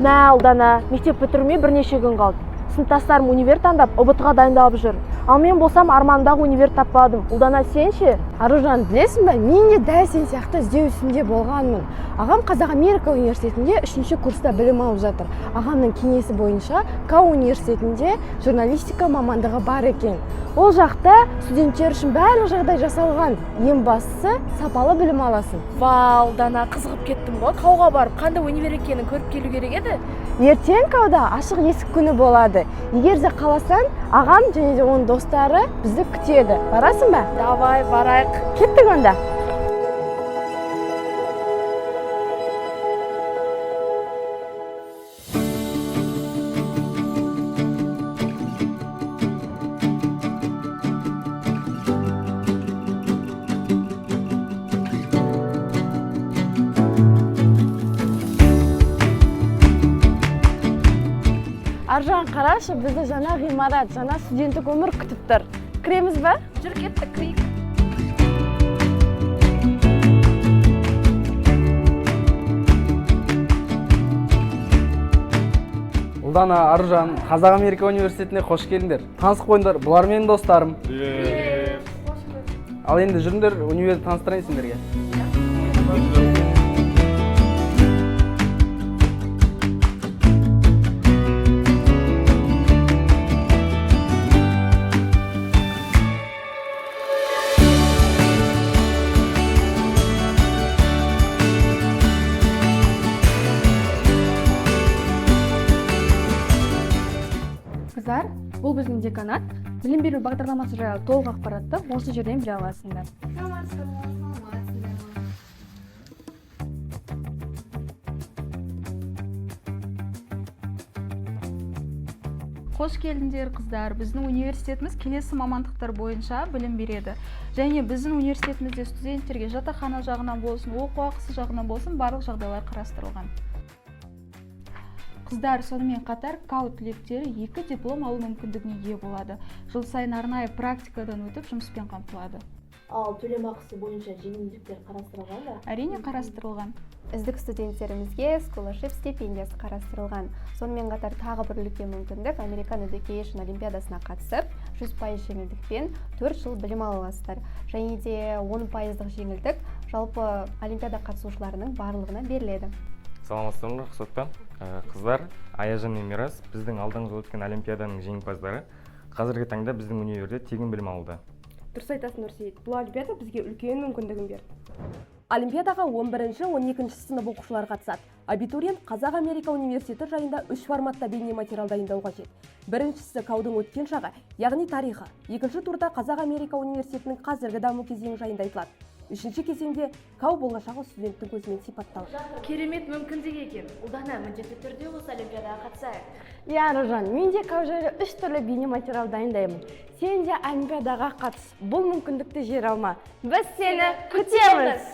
Мә, Ұлдана, мектеп бітіруіме бірнеше күн қалды. Сыныптастарым универ таңдап, ұбытыға дайындалып жүр. Ал мен болсам армандағы универ таппадым. Ұлдана, сен ше? Аружан, білесің бе, мен де дәл сен сияқты іздеу үстінде болғанмын. Ағам Қазақ Америка университетінде 3-ші курста білім алып жатыр. Ағамның кеңесі бойынша КАУ университетінде журналистика мамандығы бар екен. Ол жақта студенттер үшін барлық жағдай жасалған. Ең бастысы сапалы білім аласың. Вау, Ұлдана, қызығып кеттім ғой. КАУға барып, қандай универ екенін көріп келу керек еді? Ертең КАУда ашық есік күні болады. Егер де қаласаң, ағам және де оның достары бізді күтеді. Барасың ба? Давай, барайық. Кеттік онда. Аржан, қарашы, бізді жаңа ғимарат, жаңа студенттік өмір күтіп тұр. Кіреміз бе? Жүр, кеттік, кірейік. Ұлдана, Аружан, Қазақ Америка университетіне қош келдіңдер. Танысып қойыңдар, бұлар менің достарым. Ал енді жүріңдер, универді таныстырайын сендерге. Қыздар, бұл біздің деканат. Білім беру бағдарламасы жайлы толық ақпаратты осы жерден біле аласыңдар. Қош келдіңдер, қыздар. Біздің университетіміз келесі мамандықтар бойынша білім береді. Және біздің университетімізде студенттерге жатақхана жағынан болсын, оқу ақысы жағынан болсын, барлық жағдайлар қарастырылған. Қыздар, сонымен қатар КАУ түлектері 2 диплом алу мүмкіндігіне ие болады. Жыл сайын арнайы практикадан өтіп жұмыспен қамтылады. Ал төлем ақысы бойынша жеңілдіктер қарастырылған ба? Әрине қарастырылған. Үздік студенттерімізге scholarship стипендиясы қарастырылған. Сонымен қатар тағы бір үлкен мүмкіндік American Education олимпиадасына қатысып, 100% жеңілдікпен 4 жыл білім ала аласыздар. Және де 10% жеңілдік жалпы олимпиада қатысушыларының барлығына беріледі. Саламатсыздар, Рұқсатпен. Қыздар, Аяжан мен Мирас біздің алдыңғы өткен олимпиаданың жеңімпаздары. Қазіргі таңда біздің универде тегін білім алуда. Дұрыс айтасың, Нұрсейіт. Бұл олимпиада бізге үлкен мүмкіндігін берді. Олимпиадаға 11-12 сынып оқушылар қатысады. Абитуриент Қазақ Америка университеті жайында 3 форматта бейне материал дайындау қажет. Біріншісі КАУдың өткен шағы, яғни тарихы. Екінші турда Қазақ Америка университетінің қазіргі даму кезеңі жайында айтылады. Үшінші кезеңде КАУ болашағы студенттің көзімен сипатталады. Керемет мүмкіндік екен. Ұлдана, міндетті түрде осы олимпиадаға қатысайық. Иә, Аружан, мен де КАУ жайлы 3 түрлі бейне материал дайындаймын. Сен де олимпиадаға қатыс. Бұл мүмкіндікті жер алма. Біз сені күтеміз.